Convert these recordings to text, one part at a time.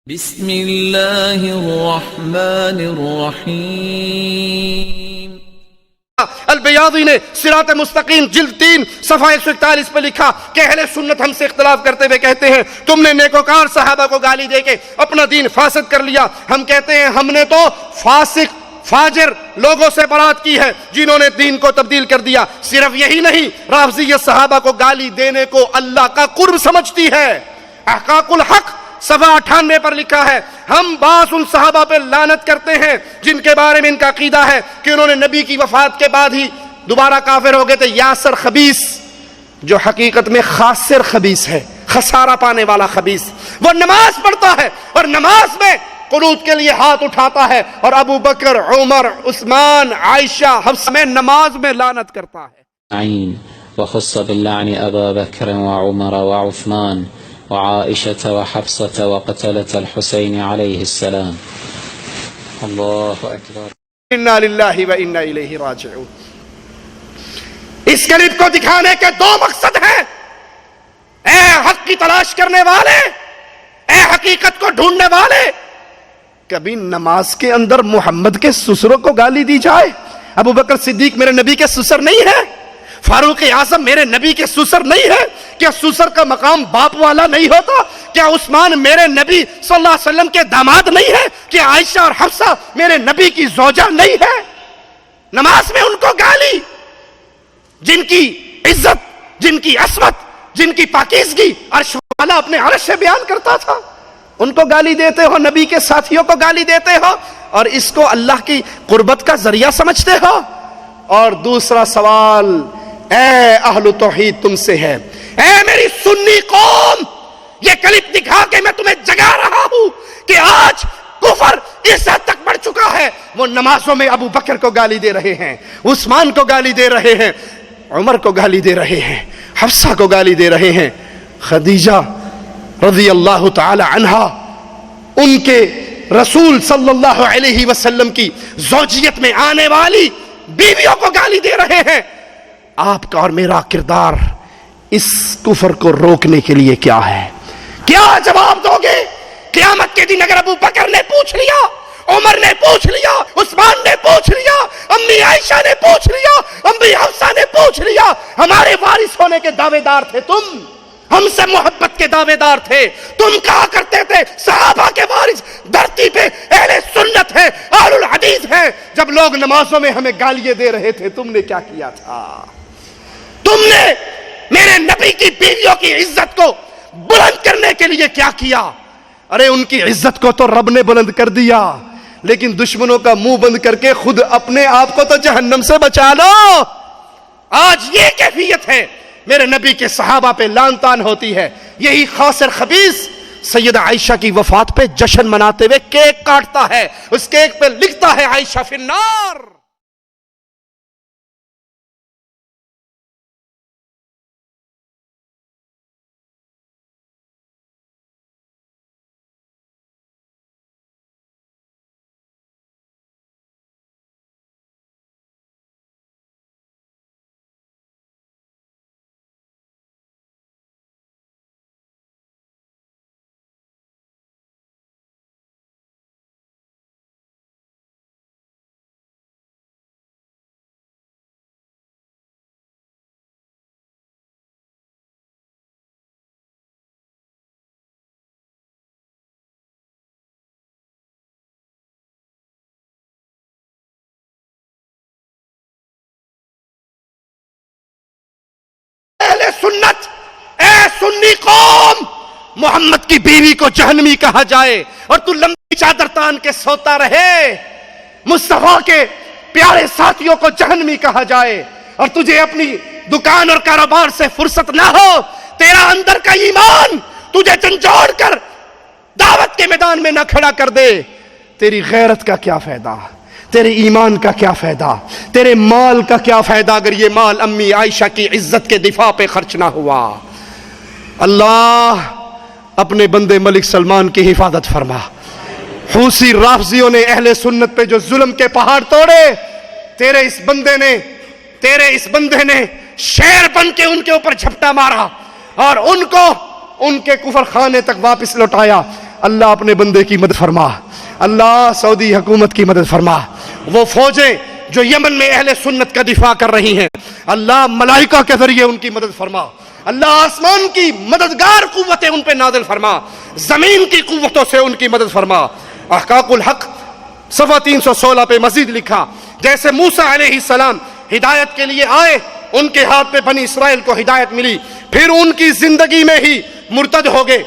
بسم اللہ الرحمن الرحیم۔ البیاضی نے صراط مستقیم جلد 3 صفحہ 141 پہ لکھا کہ اہل سنت ہم سے اختلاف کرتے ہوئے کہتے ہیں تم نے نیکوکار صحابہ کو گالی دے کے اپنا دین فاسد کر لیا۔ ہم کہتے ہیں ہم نے تو فاسق فاجر لوگوں سے برات کی ہے جنہوں نے دین کو تبدیل کر دیا۔ صرف یہی نہیں، رافضیت صحابہ کو گالی دینے کو اللہ کا قرب سمجھتی ہے۔ احقاق الحق صفحہ 98 پر لکھا ہے ہم بعض ان صحابہ پہ لعنت کرتے ہیں جن کے بارے میں ان کا عقیدہ ہے کہ انہوں نے نبی کی وفات کے بعد ہی دوبارہ کافر ہو گئے تھے۔ یاسر خبیث جو حقیقت میں خاسر خبیث ہے، خسارہ پانے والا خبیث، وہ نماز پڑھتا ہے اور نماز میں قنوت کے لیے ہاتھ اٹھاتا ہے اور ابو بکر، عمر، عثمان، عائشہ، حفصہ میں نماز میں لعنت کرتا ہے۔ وخص باللعن أبا بكر وعمر وعثمان وعائشة وحفصة وقتلة الحسين عليه السلام۔ الله أكبر۔ انا للہ و انا الیہ راجعون۔ اس کلپ کو دکھانے کے 2 مقصد ہیں۔ اے حق کی تلاش کرنے والے، اے حقیقت کو ڈھونڈنے والے، کبھی نماز کے اندر محمد کے سسروں کو گالی دی جائے؟ ابو بکر صدیق میرے نبی کے سسر نہیں ہے؟ فاروق اعظم میرے نبی کے سسر نہیں ہے؟ کیا سسر کا مقام باپ والا نہیں ہوتا؟ کیا عثمان میرے نبی صلی اللہ علیہ وسلم کے داماد نہیں ہے؟ کیا عائشہ اور حفصہ میرے نبی کی زوجہ نہیں ہے؟ نماز میں ان کو گالی، جن کی عزت، جن کی عصمت، جن کی پاکیزگی عرش والا اپنے عرش سے بیان کرتا تھا، ان کو گالی دیتے ہو، نبی کے ساتھیوں کو گالی دیتے ہو اور اس کو اللہ کی قربت کا ذریعہ سمجھتے ہو۔ اور دوسرا سوال اے اہل توحید تم سے ہے، اے میری سنی قوم، یہ کلپ دکھا کے میں تمہیں جگا رہا ہوں کہ آج کفر اس حد تک بڑھ چکا ہے، وہ نمازوں میں ابو بکر کو گالی دے رہے ہیں، عثمان کو گالی دے رہے ہیں، عمر کو گالی دے رہے ہیں، حفصہ کو گالی دے رہے ہیں، خدیجہ رضی اللہ تعالی عنہا ان کے رسول صلی اللہ علیہ وسلم کی زوجیت میں آنے والی بیویوں کو گالی دے رہے ہیں۔ آپ کا اور میرا کردار اس کفر کو روکنے کے لیے کیا ہے؟ کیا جواب دو گے؟ قیامت کے دن اگر ابو بکر نے پوچھ لیا، عمر نے پوچھ لیا، عثمان نے پوچھ لیا، امی عائشہ نے پوچھ لیا، امی حفصہ نے پوچھ لیا، ہمارے وارث ہونے کے دعوے دار تھے تم، ہم سے محبت کے دعوے دار تھے، تم کہا کرتے تھے صحابہ کے وارث دھرتی پہ اہل سنت ہے، اہل الحدیث ہے، جب لوگ نمازوں میں ہمیں گالیاں دے رہے تھے تم نے کیا کیا تھا؟ تم نے میرے نبی کی بیویوں کی عزت کو بلند کرنے کے لیے کیا کیا؟ ارے ان کی عزت کو تو رب نے بلند کر دیا، لیکن دشمنوں کا منہ بند کر کے خود اپنے آپ کو تو جہنم سے بچا لو۔ آج یہ کیفیت ہے، میرے نبی کے صحابہ پہ لعن طعن ہوتی ہے، یہی خاسر خبیث سیدہ عائشہ کی وفات پہ جشن مناتے ہوئے کیک کاٹتا ہے، اس کیک پہ لکھتا ہے عائشہ فی النار۔ اہل سنت، اے سنی قوم، محمد کی بیوی کو جہنمی کہا جائے اور تو لمبی چادر تان کے سوتا رہے، مصطفیٰ کے پیارے ساتھیوں کو جہنمی کہا جائے اور تجھے اپنی دکان اور کاروبار سے فرصت نہ ہو، تیرا اندر کا ایمان تجھے جھنجھوڑ کر دعوت کے میدان میں نہ کھڑا کر دے، تیری غیرت کا کیا فائدہ؟ تیرے ایمان کا کیا فائدہ؟ تیرے مال کا کیا فائدہ اگر یہ مال امی عائشہ کی عزت کے دفاع پہ خرچ نہ ہوا؟ اللہ اپنے بندے ملک سلمان کی حفاظت فرما۔ حوثی رافضیوں نے اہل سنت پہ جو ظلم کے پہاڑ توڑے، تیرے اس بندے نے شیر بن کے ان کے اوپر جھپٹا مارا اور ان کو ان کے کفر خانے تک واپس لوٹایا۔ اللہ اپنے بندے کی مدد فرما، اللہ سعودی حکومت کی مدد فرما، وہ فوجیں جو یمن میں اہل سنت کا دفاع کر رہی ہیں اللہ ملائکہ کے ذریعے ان کی مدد فرما، اللہ آسمان کی مددگار قوتیں ان پہ نازل فرما، زمین کی قوتوں سے ان کی مدد فرما۔ احقاق الحق صفحہ 316 پہ مزید لکھا، جیسے موسیٰ علیہ السلام ہدایت کے لیے آئے، ان کے ہاتھ پہ بنی اسرائیل کو ہدایت ملی، پھر ان کی زندگی میں ہی مرتد ہو گئے،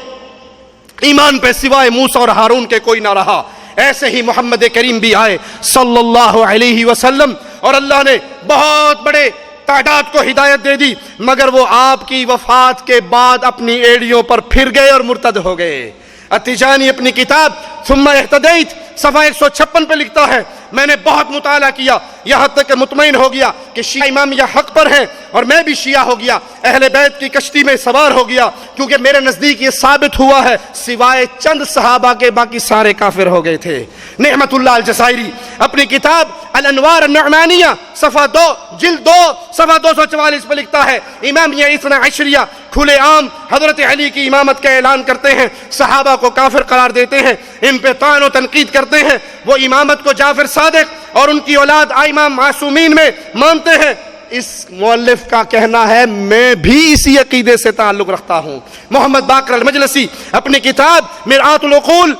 ایمان پہ سوائے موسیٰ اور ہارون کے کوئی نہ رہا، ایسے ہی محمد کریم بھی آئے صلی اللہ علیہ وسلم، اور اللہ نے بہت بڑے تعداد کو ہدایت دے دی، مگر وہ آپ کی وفات کے بعد اپنی ایڑیوں پر پھر گئے اور مرتد ہو گئے۔ التجانی اپنی کتاب ثم اہتدیت صفحہ 156 پہ لکھتا ہے، میں نے بہت مطالعہ کیا یہاں تک کہ مطمئن ہو گیا کہ شیعہ امامیہ حق پر ہیں، اور میں بھی شیعہ ہو گیا، اہل بیت کی کشتی میں سوار ہو گیا، کیونکہ میرے نزدیک یہ ثابت ہوا ہے سوائے چند صحابہ کے باقی سارے کافر ہو گئے تھے۔ نعمت اللہ الجزائری اپنی کتاب الانوار النعمانیہ صفحہ 2 جلد 2 صفحہ 244 پہ لکھتا ہے، امامیہ اثنا عشریہ کھلے عام حضرت علی کی امامت کا اعلان کرتے ہیں، صحابہ کو کافر قرار دیتے ہیں، ان پہ طعن و تنقید کرتے ہیں، وہ امامت کو جعفر صادق اور ان کی اولاد ائمہ معصومین میں مانتے ہیں۔ اس مؤلف کا کہنا ہے میں بھی اسی عقیدے سے تعلق رکھتا ہوں۔ محمد باقر المجلسی اپنی کتاب مرآت العقول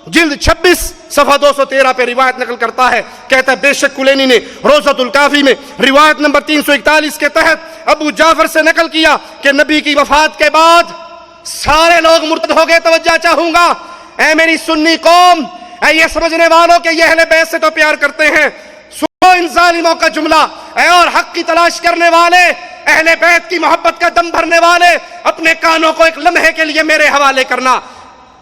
جلد 26 صفحہ 213 پہ روایت نقل کرتا ہے، کہتا ہے بے شک کلینی نے روضۃ الکافی میں روایت نمبر 341 کے تحت ابو جعفر سے نقل کیا کہ نبی کی وفات کے بعد سارے لوگ مرتد ہو گئے۔ توجہ چاہوں گا اے میری سنی قوم، اے یہ سمجھنے والوں کہ یہ اہل بیت سے تو پیار کرتے ہیں، سنو ان ظالموں کا جملہ، اے اور حق کی تلاش کرنے والے، اہل بیت کی محبت کا دم بھرنے والے، اپنے کانوں کو ایک لمحے کے لیے میرے حوالے کرنا۔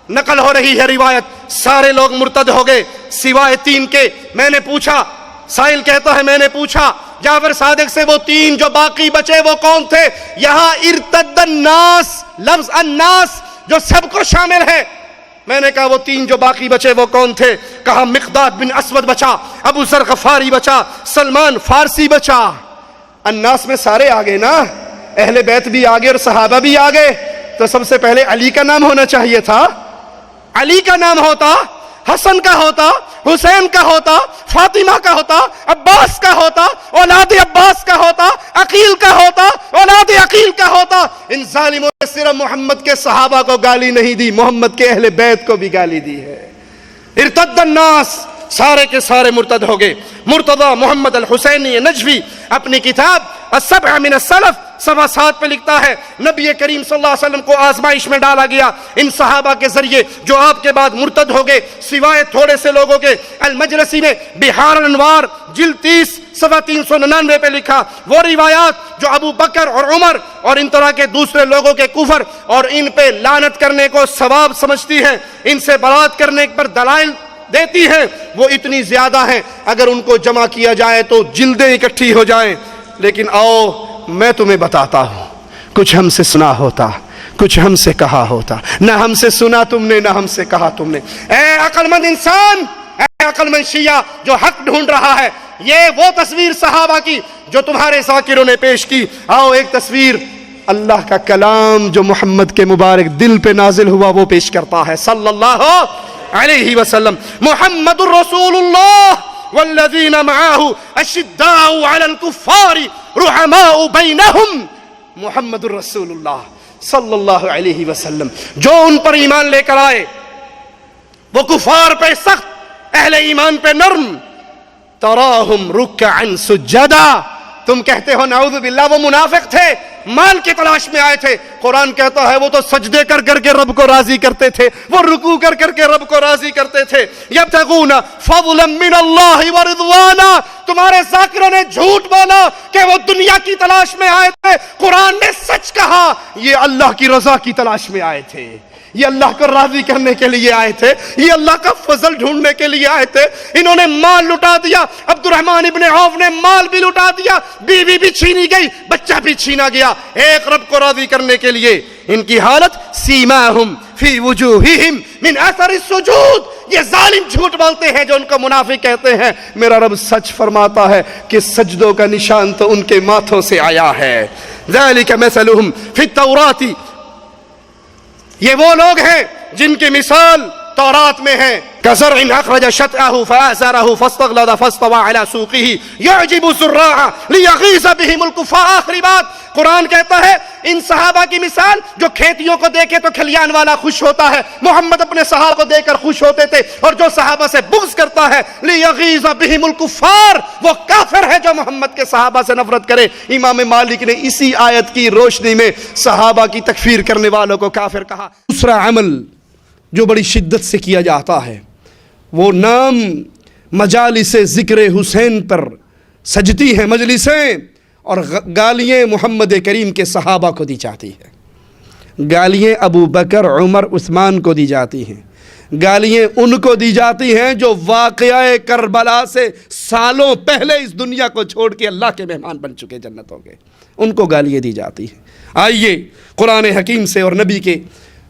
نقل ہو رہی ہے روایت، سارے لوگ مرتد ہو گئے سوائے 3 کے۔ میں نے پوچھا، سائل کہتا ہے میں نے پوچھا جعفر صادق سے وہ 3 جو باقی بچے وہ کون تھے؟ یہاں ارتد الناس، لفظ الناس جو سب کو شامل ہے۔ میں نے کہا وہ 3 جو باقی بچے وہ کون تھے؟ کہا مقداد بن اسود بچا، ابو ذر غفاری بچا، سلمان فارسی بچا۔ الناس میں سارے آگے نا، اہل بیت بھی آگے اور صحابہ بھی آگے، تو سب سے پہلے علی کا نام ہونا چاہیے تھا۔ علی کا نام ہوتا، حسن کا ہوتا، حسین کا ہوتا، فاطمہ کا ہوتا، عباس کا ہوتا، اولاد عباس کا ہوتا، عقیل کا ہوتا، اولاد عقیل کا ہوتا۔ ان ظالموں نے صرف محمد کے صحابہ کو گالی نہیں دی، محمد کے اہل بیت کو بھی گالی دی ہے۔ ارتد الناس، سارے کے سارے مرتد ہو گئے۔ مرتضی محمد الحسینی نجفی اپنی کتاب السبع من السلف صفحہ 7 پہ لکھتا ہے، نبی کریم صلی اللہ علیہ وسلم کو آزمائش میں ڈالا گیا ان صحابہ کے ذریعے جو آپ کے بعد مرتد ہو گئے سوائے تھوڑے سے لوگوں کے۔ المجلسی نے بحار الانوار جلد 30 صفحہ 399 پہ لکھا، وہ روایات جو ابو بکر اور عمر اور ان طرح کے دوسرے لوگوں کے کفر اور ان پہ لعنت کرنے کو ثواب سمجھتی ہیں، ان سے برات کرنے پر دلائل دیتی ہیں، وہ اتنی زیادہ ہیں اگر ان کو جمع کیا جائے تو جلدیں اکٹھی ہو جائیں۔ لیکن آؤ میں تمہیں بتاتا ہوں، کچھ ہم سے سنا ہوتا، کچھ ہم سے کہا ہوتا، نہ ہم سے سنا تم نے نہ ہم سے کہا تم نے۔ اے عقل مند انسان، اے عقل مند شیعہ جو حق ڈھونڈ رہا ہے، یہ وہ تصویر صحابہ کی جو تمہارے ذاکروں نے پیش کی۔ آؤ ایک تصویر اللہ کا کلام جو محمد کے مبارک دل پہ نازل ہوا وہ پیش کرتا ہے صلی اللہ علیہ وسلم۔ محمد الرسول اللہ والذین معاہ اشداء علی الکفار رحماء بینہم۔ محمد الرسول اللہ صلی اللہ علیہ وسلم جو ان پر ایمان لے کر آئے، وہ کفار پہ سخت، اہل ایمان پہ نرم۔ تراہم رکعا سجدا، تم کہتے ہو نعوذ باللہ وہ منافق تھے، مال کی تلاش میں آئے تھے، قرآن کہتا ہے وہ تو سجدے کر کر کے رب کو راضی کرتے تھے، وہ رکوع کر کر کے رب کو راضی کرتے تھے۔ یبتغون فضلا من اللہ ورضوانا، تمہارے ذاکروں نے جھوٹ بولا کہ وہ دنیا کی تلاش میں آئے تھے، قرآن نے سچ کہا یہ اللہ کی رضا کی تلاش میں آئے تھے، یہ اللہ کو راضی کرنے کے لیے آئے تھے، یہ اللہ کا فضل ڈھونڈنے کے لیے آئے تھے۔ انہوں نے مال لٹا دیا، عبد الرحمن ابن عوف نے مال بھی لٹا دیا، بیوی بھی چھینی گئی، بچہ بھی چھینا گیا، ایک رب کو راضی کرنے کے لیے۔ ان کی حالت سیماہم فی وجوہہم من اثر السجود، یہ ظالم جھوٹ بولتے ہیں جو ان کو منافق کہتے ہیں، میرا رب سچ فرماتا ہے کہ سجدوں کا نشان تو ان کے ماتھوں سے آیا ہے۔ ذالک مثلہم فی التوراۃ، یہ وہ لوگ ہیں جن کی مثال تورات میں ہے کزرع اخرج شطأه فآزره فاستغلظ فاستوى على سوقه يعجب الزراع ليغيظ بهم الكفار. آخری بات قرآن کہتا ہے ان صحابہ کی مثال جو کھیتیوں کو دیکھے تو کھلیان والا خوش ہوتا ہے. محمد اپنے صحابہ کو دیکھ کر خوش ہوتے تھے, اور جو صحابہ سے بغض کرتا ہے ليغيظ بهم الكفار, وہ کافر ہے جو محمد کے صحابہ سے نفرت کرے. امام مالک نے اسی آیت کی روشنی میں صحابہ کی تکفیر کرنے والوں کو کافر کہا. دوسرا عمل جو بڑی شدت سے کیا جاتا ہے وہ نام مجالس ذکر حسین پر سجتی ہیں مجلسیں, اور گالیاں محمد کریم کے صحابہ کو دی جاتی ہیں. گالیاں ابو بکر عمر عثمان کو دی جاتی ہیں. گالیاں ان کو دی جاتی ہیں جو واقعہ کربلا سے سالوں پہلے اس دنیا کو چھوڑ کے اللہ کے مہمان بن چکے جنتوں کے, ان کو گالیاں دی جاتی ہیں. آئیے قرآن حکیم سے اور نبی کے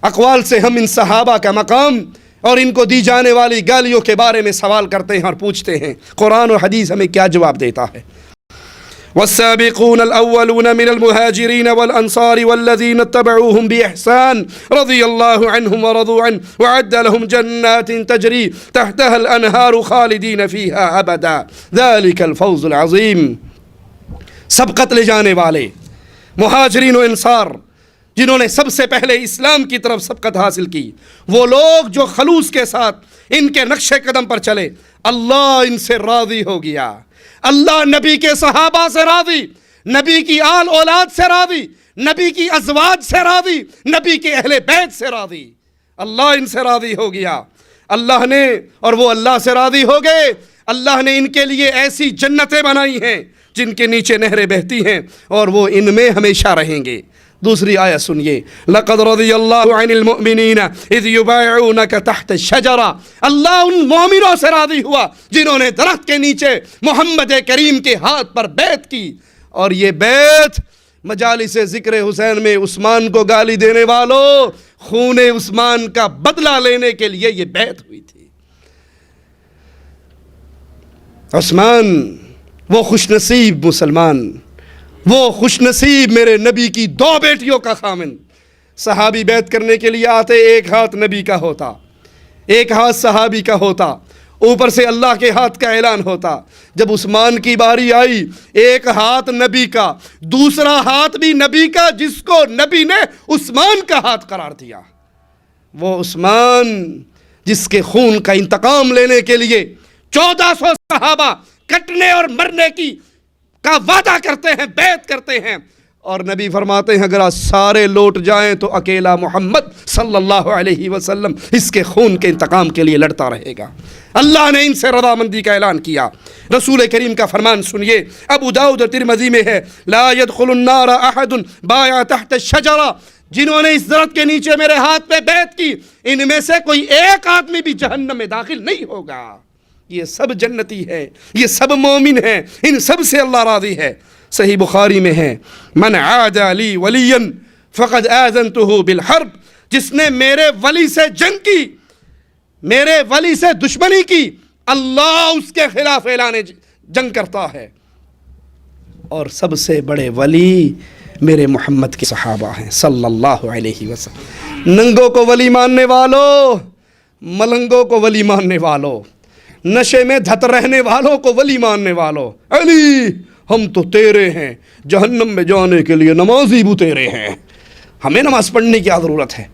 اقوال سے ہم ان صحابہ کا مقام اور ان کو دی جانے والی گالیوں کے بارے میں سوال کرتے ہیں اور پوچھتے ہیں قرآن و حدیث ہمیں کیا جواب دیتا ہے. والسابقون الأولون من المهاجرين والأنصار والذين اتبعوهم بإحسان رضي الله عنهم ورضوا عنه وعد لهم جنات تجري تحتها الأنهار خالدين فيها أبدا ذلك الفوز العظيم. سبقت لے جانے والے مہاجرین و انصار جنہوں نے سب سے پہلے اسلام کی طرف سبقت حاصل کی, وہ لوگ جو خلوص کے ساتھ ان کے نقش قدم پر چلے, اللہ ان سے راضی ہو گیا. اللہ نبی کے صحابہ سے راضی, نبی کی آل اولاد سے راضی, نبی کی ازواج سے راضی, نبی کے اہل بیت سے راضی. اللہ ان سے راضی ہو گیا. اللہ نے اور وہ اللہ سے راضی ہو گئے. اللہ نے ان کے لیے ایسی جنتیں بنائی ہیں جن کے نیچے نہریں بہتی ہیں, اور وہ ان میں ہمیشہ رہیں گے. دوسری آیت سنیے, لقد رضی اللہ عن المؤمنین اذ یبایعونک تحت الشجرہ. اللہ ان مومنوں سے راضی ہوا جنہوں نے درخت کے نیچے محمد کریم کے ہاتھ پر بیعت کی. اور یہ بیعت مجالس ذکر حسین میں عثمان کو گالی دینے والوں, خون عثمان کا بدلہ لینے کے لیے یہ بیعت ہوئی تھی. عثمان وہ خوش نصیب مسلمان, وہ خوش نصیب میرے نبی کی 2 بیٹیوں کا خامن. صحابی بیعت کرنے کے لیے آتے, ایک ہاتھ نبی کا ہوتا, ایک ہاتھ صحابی کا ہوتا, اوپر سے اللہ کے ہاتھ کا اعلان ہوتا. جب عثمان کی باری آئی, ایک ہاتھ نبی کا, دوسرا ہاتھ بھی نبی کا, جس کو نبی نے عثمان کا ہاتھ قرار دیا. وہ عثمان جس کے خون کا انتقام لینے کے لیے 1400 صحابہ کٹنے اور مرنے کا وعدہ کرتے ہیں, بیعت کرتے ہیں, اور نبی فرماتے ہیں اگر سارے لوٹ جائیں تو اکیلا محمد صلی اللہ علیہ وسلم اس کے خون کے انتقام کے لیے لڑتا رہے گا. اللہ نے ان سے رضامندی کا اعلان کیا. رسول کریم کا فرمان سنیے, ابو داؤد اور ترمذی میں ہے, لا يدخل النار احد بايع تحت الشجرہ. جنہوں نے اس درخت کے نیچے میرے ہاتھ پہ بیعت کی, ان میں سے کوئی ایک آدمی بھی جہنم میں داخل نہیں ہوگا. یہ سب جنتی ہے, یہ سب مومن ہیں, ان سب سے اللہ راضی ہے. صحیح بخاری میں ہے, من عادى لی ولیا فقد آذنته بالحرب. جس نے میرے ولی سے جنگ کی, میرے ولی سے دشمنی کی, اللہ اس کے خلاف اعلان جنگ کرتا ہے. اور سب سے بڑے ولی میرے محمد کے صحابہ ہیں صلی اللہ علیہ وسلم. ننگوں کو ولی ماننے والوں, ملنگوں کو ولی ماننے والوں, نشے میں دھت رہنے والوں کو ولی ماننے والوں, علی ہم تو تیرے ہیں, جہنم میں جانے کے لیے نمازی بھی تیرے ہیں, ہمیں نماز پڑھنے کی کیا ضرورت ہے.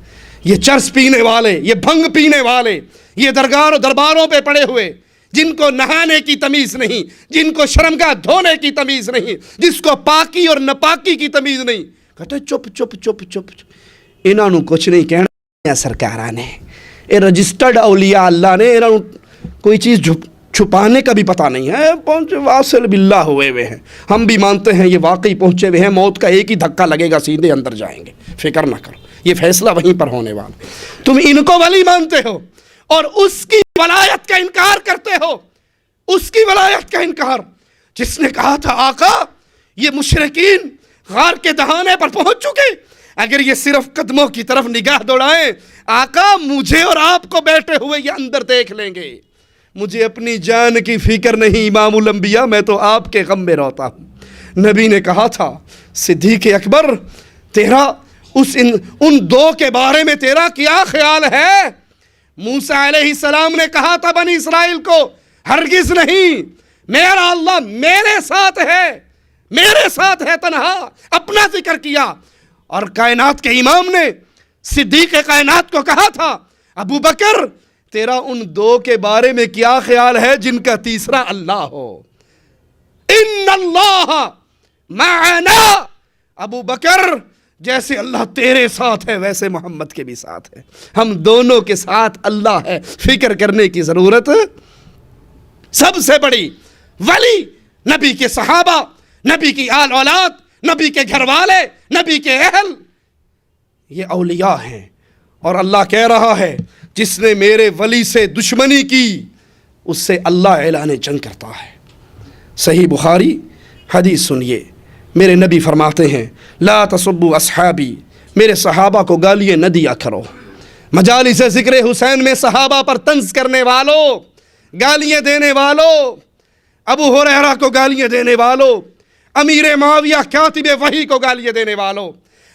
یہ چرس پینے والے, یہ بھنگ پینے والے, یہ درباروں پہ پڑے ہوئے, جن کو نہانے کی تمیز نہیں, جن کو شرمگاہ دھونے کی تمیز نہیں, جس کو پاکی اور نپاکی کی تمیز نہیں, کہتے چپ چپ چپ چپ, انہاں نوں کچھ نہیں کہنا سرکاراں نے, اے رجسٹرڈ اولیاء اللہ نے, انہاں کوئی چیز چھپانے کا بھی پتہ نہیں ہے. پہنچے واصل باللہ ہوئے ہیں. ہم بھی مانتے ہیں یہ واقعی پہنچے ہوئے ہیں, موت کا ایک ہی دھکا لگے گا سیدھے اندر جائیں گے, فکر نہ کرو, یہ فیصلہ وہیں پر ہونے والا. تم ان کو ولی مانتے ہو اور اس کی ولایت کا انکار کرتے ہو, اس کی ولایت کا انکار جس نے کہا تھا آقا یہ مشرکین غار کے دہانے پر پہنچ چکے, اگر یہ صرف قدموں کی طرف نگاہ دوڑائیں آقا مجھے اور آپ کو بیٹھے ہوئے یہ اندر دیکھ لیں گے. مجھے اپنی جان کی فکر نہیں امام الانبیاء, میں تو آپ کے غم میں رہتا ہوں. نبی نے کہا تھا صدیق اکبر تیرا ان 2 کے بارے میں تیرا کیا خیال ہے؟ موسیٰ علیہ السلام نے کہا تھا بنی اسرائیل کو ہرگز نہیں، میرا اللہ میرے ساتھ ہے تنہا، اپنا ذکر کیا۔ اور کائنات کے امام نے صدیق کائنات کو کہا تھا ابو بکر تیرا ان دو کے بارے میں کیا خیال ہے جن کا تیسرا اللہ ہو؟ ان اللہ معنا، ابو بکر جیسے اللہ تیرے ساتھ ہے ویسے محمد کے بھی ساتھ ہے، ہم دونوں کے ساتھ اللہ ہے، فکر کرنے کی ضرورت۔ سب سے بڑی ولی نبی کے صحابہ، نبی کی آل اولاد، نبی کے گھر والے، نبی کے اہل، یہ اولیاء ہیں۔ اور اللہ کہہ رہا ہے جس نے میرے ولی سے دشمنی کی اس سے اللہ اعلان جنگ کرتا ہے۔ صحیح بخاری حدیث سنیے، میرے نبی فرماتے ہیں لا تسبوا اصحابی، میرے صحابہ کو گالیاں نہ دیا کرو۔ مجالس ذکر حسین میں صحابہ پر طنز کرنے والوں، گالیاں دینے والوں، ابو ہریرہ کو گالیاں دینے والوں، امیر معاویہ کاتب وحی کو گالیاں دینے والوں،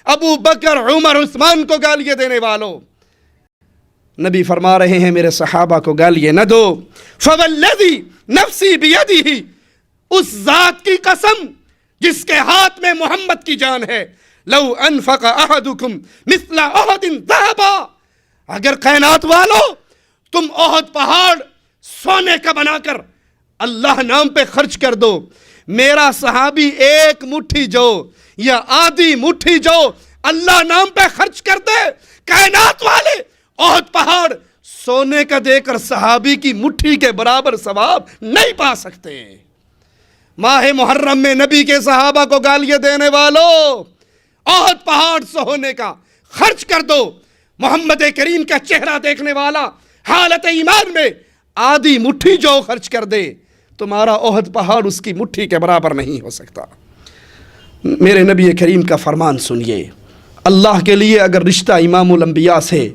ابو بکر عمر عثمان کو گالیاں دینے والوں، نبی فرما رہے ہیں میرے صحابہ کو گالیاں نہ دو۔ فوالذی نفسی بیدہ، اس ذات کی قسم جس کے ہاتھ میں محمد کی جان ہے، لو انفق احدکم مثل احد ذہبا، اگر کائنات والو تم احد پہاڑ سونے کا بنا کر اللہ نام پہ خرچ کر دو، میرا صحابی ایک مٹھی جو یا آدھی مٹھی جو اللہ نام پہ خرچ کر دے، کائنات والے احد پہاڑ سونے کا دے کر صحابی کی مٹھی کے برابر ثواب نہیں پا سکتے۔ ماہ محرم میں نبی کے صحابہ کو گالیاں دینے والوں، احد پہاڑ سونے کا خرچ کر دو، محمد کریم کا چہرہ دیکھنے والا حالت ایمان میں آدھی مٹھی جو خرچ کر دے، تمہارا احد پہاڑ اس کی مٹھی کے برابر نہیں ہو سکتا۔ میرے نبی کریم کا فرمان سنیے، اللہ کے لیے اگر رشتہ امام الانبیاء سے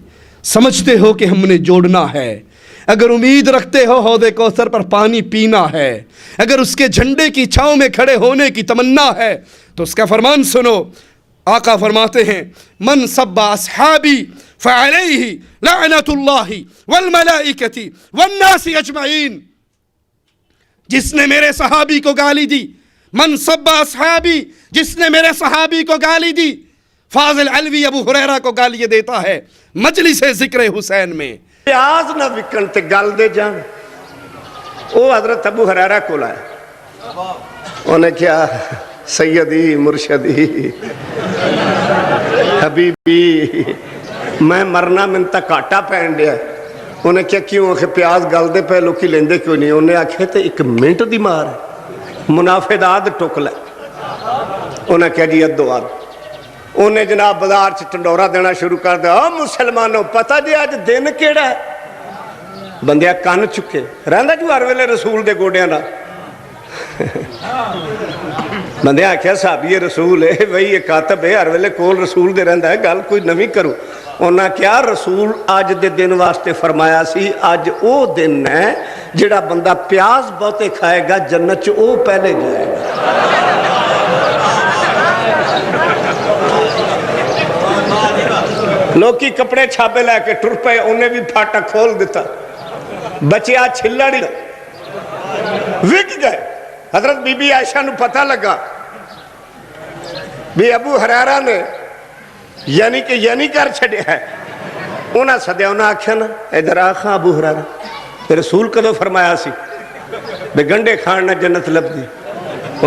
سمجھتے ہو کہ ہم نے جوڑنا ہے، اگر امید رکھتے ہو حوض کوثر پر پانی پینا ہے، اگر اس کے جھنڈے کی چھاؤں میں کھڑے ہونے کی تمنا ہے، تو اس کا فرمان سنو۔ آقا فرماتے ہیں من سب اصحابی فعلیہ لعنت اللہ والملائکۃ والناس اجمعین، جس نے میرے صحابی کو گالی دی، من سب اصحابی، جس نے میرے صحابی کو گالی دی، فاضل علوی ابو ہریرہ کو گالیاں دیتا ہے مجلس ذکر حسین میں۔ پیاز نہ وکن تے گل دے جان، وہ حضرت ابو ہریرہ کو لائے، انہیں کیا سیدی مرشدی حبیبی میں مرنا من تک کاٹا پہن دیا، انہیں کیا کیوں کہ پیاز گل دے پہ لوکی لیندے کیوں نہیں، انہیں آکھے تے ایک منٹ دی مار ہے، منافع داد ٹک لے، انہیں کیا جی ادو آد، انہیں جناب بازار چ ٹنڈورا دینا شروع کر دیا، مسلمانوں پتہ جی آج دن کیڑا ہے، بندیا کان چکے رہندا جو ہر ویلے رسول دے گوڑیاں نہ، بندیا کیا صحابی رسول ہے وہی یہ کاتب ہے ہر ویلے کول رسول دے رہندا ہے، گل کوئی نویں کرو۔ انہاں کیا رسول آج دے دن واسطے فرمایا سی، آج او دن ہے جڑا بندہ پیاز بہتے کھائے گا جنت چ او پہلے جائے گا۔ لوکی کپڑے چھاپے لے کے ٹر پے، انہیں بھی پھاٹا کھول دیتا، بچیا چھلڑی وک گئے۔ حضرت بی بی عائشہ نو پتہ لگا بھی ابو ہریرہ نے یعنی کر چھڑے ہے، انہاں سدیا انہاں آکھیا نا ادھر آخا ابو ہریرہ رسول کدو فرمایا سی بے گنڈے کھان نہ جنت لب دی،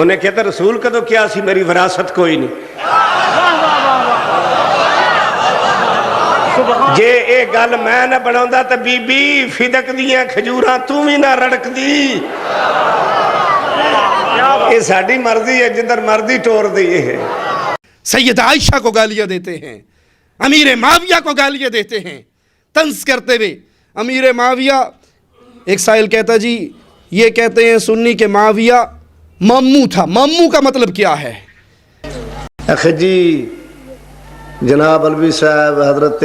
انہیں کہتا رسول کدو کیا سی میری وراثت کوئی نہیں، جے اے گل میں نہ بناوندا تے بی بی فدق دیاں کھجوراں تو بھی نہ رڑک دی، یہ ساڑی مرضی ہے جدھر مرضی ٹور دیئے ہے۔ سید عائشہ کو گالیاں دیتے ہیں، امیر معاویہ کو گالیاں دیتے ہیں طنز کرتے ہوئے۔ امیر معاویہ، ایک سائل کہتا جی یہ کہتے ہیں سنی کہ معاویہ ماموں تھا، ماموں کا مطلب کیا ہے؟ اخی جی جناب علوی صاحب حضرت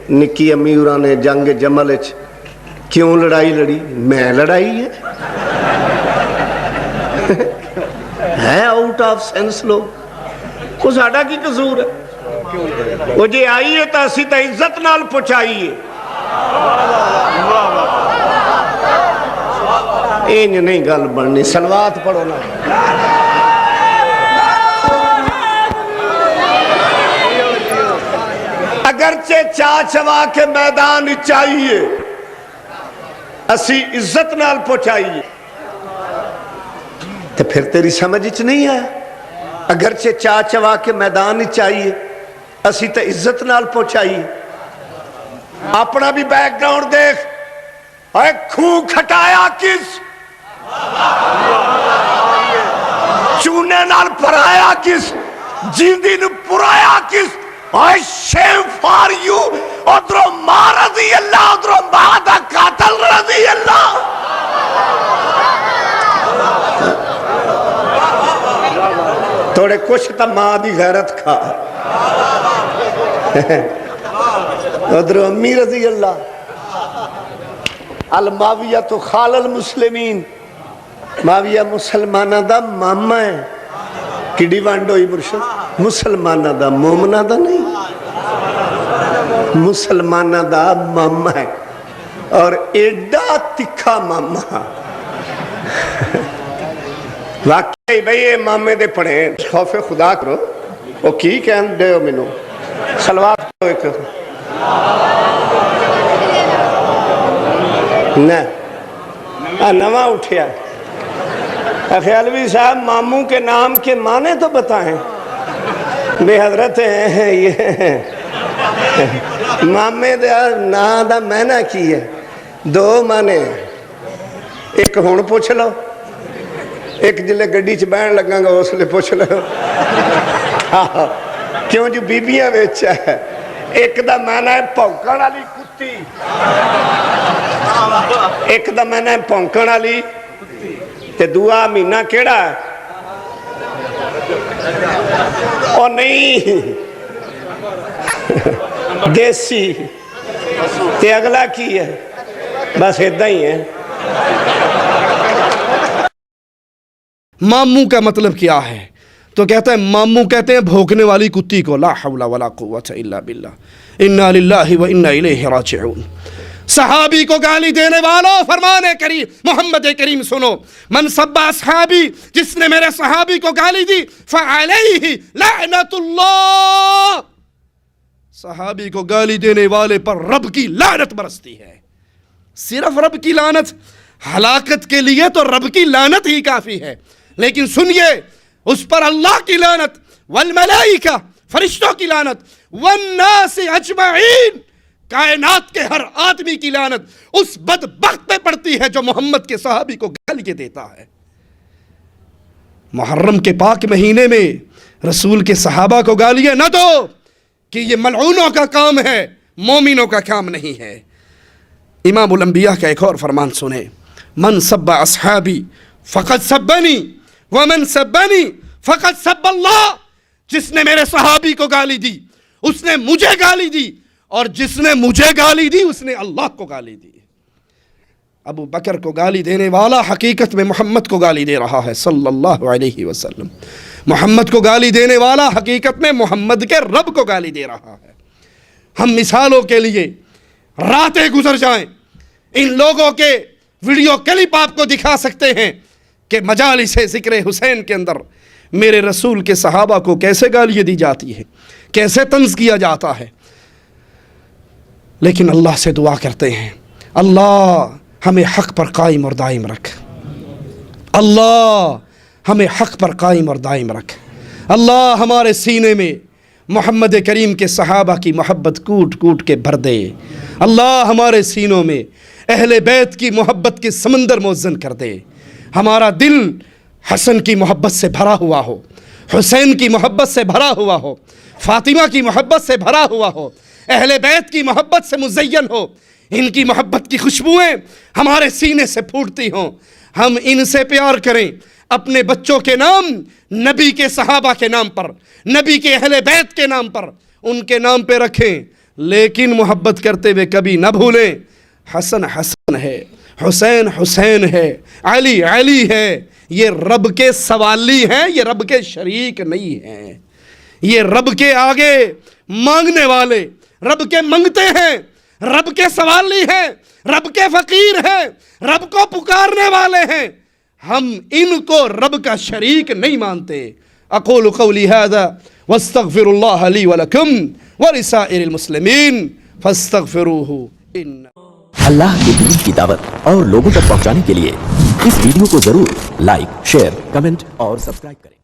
نکی امی اوراں نے جنگ جمل کیوں لڑائی لڑی؟ میں لڑائی ہے آؤٹ آف سینس لوگ، وہ ساڑا کی قصور ہے، وہ جے آئی ہے تا اسی تا عزت نال پہنچائی ہے، انج نہیں گل بننی، صلوات پڑھو نا۔ اگرچہ چا چوا کے میدان چاہیے اسی عزت نال پہنچائیے، تو پھر تیری سمجھ چ نہیں ہے۔ اگرچہ چا چوا کے میدان چاہیے اسی تو عزت نال پہنچائیے۔ اپنا بھی بیک گراؤنڈ دیکھ، اے خون کھٹایا کس، چونے نال پرایا کس، جیندی نو پرایا کس، اے شیم فار یو، ادھرو ماں رضی اللہ، ادھرو ماں دا قاتل رضی اللہ۔ تھوڑے کچھ تا ماں دی غیرت کھا، ادھرو امی رضی اللہ۔ الماویہ تو خال المسلمین، معاویہ مسلمانہ دا ماما ہے۔ کڑی وانڈ ہوئی مرشد، مسلمانہ دا مومنہ دا نہیں، مسلمانہ دا ماما ہے، اور ایڈا تکھا ماما۔ واقعی بھئی یہ مامے دے پڑھیں، خوف خدا کرو، وہ کی کہن دے ہو منو، صلوات کرو ایک نواں اٹھیا۔ خیالوی صاحب ماموں کے نام کے معنی تو بتائیں۔ بے حضرت ہیں یہ مامے نا دا معنی کی ہے، دو معنی ہیں۔ ایک ہون پوچھ لو، ایک جلے گڈی چ بہن لگاں گا اس لئے پوچھ لو، کیوں جو بیبیاں بیچا ہے۔ ایک دا معنی ہے پونکن والی کتی، ایک دا معنی ہے پونکن والی، تے دعا مہینہ کیڑا ہے؟ او نہیں دیسی، تے اگلا کی ہے؟ بس ادھا ہی ہے۔ ماموں کا مطلب کیا ہے؟ تو کہتا ہے ماموں کہتے ہیں بھوکنے والی کتی کو۔ لا حول ولا قوت الا باللہ، انا للہ و انا الیہ راجعون۔ صحابی کو گالی دینے والوں، فرمان کریم محمد کریم سنو، من سب اصحابی، جس نے میرے صحابی کو گالی دی، فعلیہ لعنت اللہ، صحابی کو گالی دینے والے پر رب کی لعنت برستی ہے۔ صرف رب کی لعنت، ہلاکت کے لیے تو رب کی لعنت ہی کافی ہے، لیکن سنیے اس پر اللہ کی لعنت، والملائکہ، فرشتوں کی لعنت، والناس اجمعین، کائنات کے ہر آدمی کی لعنت اس بدبخت پہ پڑتی ہے جو محمد کے صحابی کو گالی دیتا ہے۔ محرم کے پاک مہینے میں رسول کے صحابہ کو گالیاں نہ دو، کہ یہ ملعونوں کا کام ہے، مومنوں کا کام نہیں ہے۔ امام الانبیاء کا ایک اور فرمان سنیں، من سب اصحابی فقد سبنی ومن سبنی فقد سب اللہ، جس نے میرے صحابی کو گالی دی اس نے مجھے گالی دی، اور جس نے مجھے گالی دی اس نے اللہ کو گالی دی۔ ابو بکر کو گالی دینے والا حقیقت میں محمد کو گالی دے رہا ہے صلی اللہ علیہ وسلم۔ محمد کو گالی دینے والا حقیقت میں محمد کے رب کو گالی دے رہا ہے۔ ہم مثالوں کے لیے راتیں گزر جائیں، ان لوگوں کے ویڈیو کلپ آپ کو دکھا سکتے ہیں کہ مجالس ذکر حسین کے اندر میرے رسول کے صحابہ کو کیسے گالیاں دی جاتی ہے، کیسے طنز کیا جاتا ہے۔ لیکن اللہ سے دعا کرتے ہیں، اللہ ہمیں حق پر قائم اور دائم رکھ، اللہ ہمیں حق پر قائم اور دائم رکھ، اللہ ہمارے سینے میں محمد کریم کے صحابہ کی محبت کوٹ کوٹ کے بھر دے، اللہ ہمارے سینوں میں اہل بیت کی محبت کے سمندر موزن کر دے، ہمارا دل حسن کی محبت سے بھرا ہوا ہو، حسین کی محبت سے بھرا ہوا ہو، فاطمہ کی محبت سے بھرا ہوا ہو، اہل بیت کی محبت سے مزین ہو، ان کی محبت کی خوشبوئیں ہمارے سینے سے پھوٹتی ہوں، ہم ان سے پیار کریں، اپنے بچوں کے نام نبی کے صحابہ کے نام پر، نبی کے اہل بیت کے نام پر، ان کے نام پہ رکھیں، لیکن محبت کرتے ہوئے کبھی نہ بھولیں حسن حسن ہے، حسین حسین ہے، علی علی ہے، یہ رب کے سوالی ہیں، یہ رب کے شریک نہیں ہیں، یہ رب کے آگے مانگنے والے، رب کے منگتے ہیں، رب کے سوالی ہیں، رب کے فقیر ہیں، رب کو پکارنے والے ہیں، ہم ان کو رب کا شریک نہیں مانتے۔ اقول قولی ھذا واستغفر اللہ لی ولکم ولسائر المسلمین فاستغفروہ ان اللہ کے دین کی دعوت اور لوگوں تک پہنچانے کے لیے اس ویڈیو کو ضرور لائک، شیئر، کمنٹ اور سبسکرائب کریں۔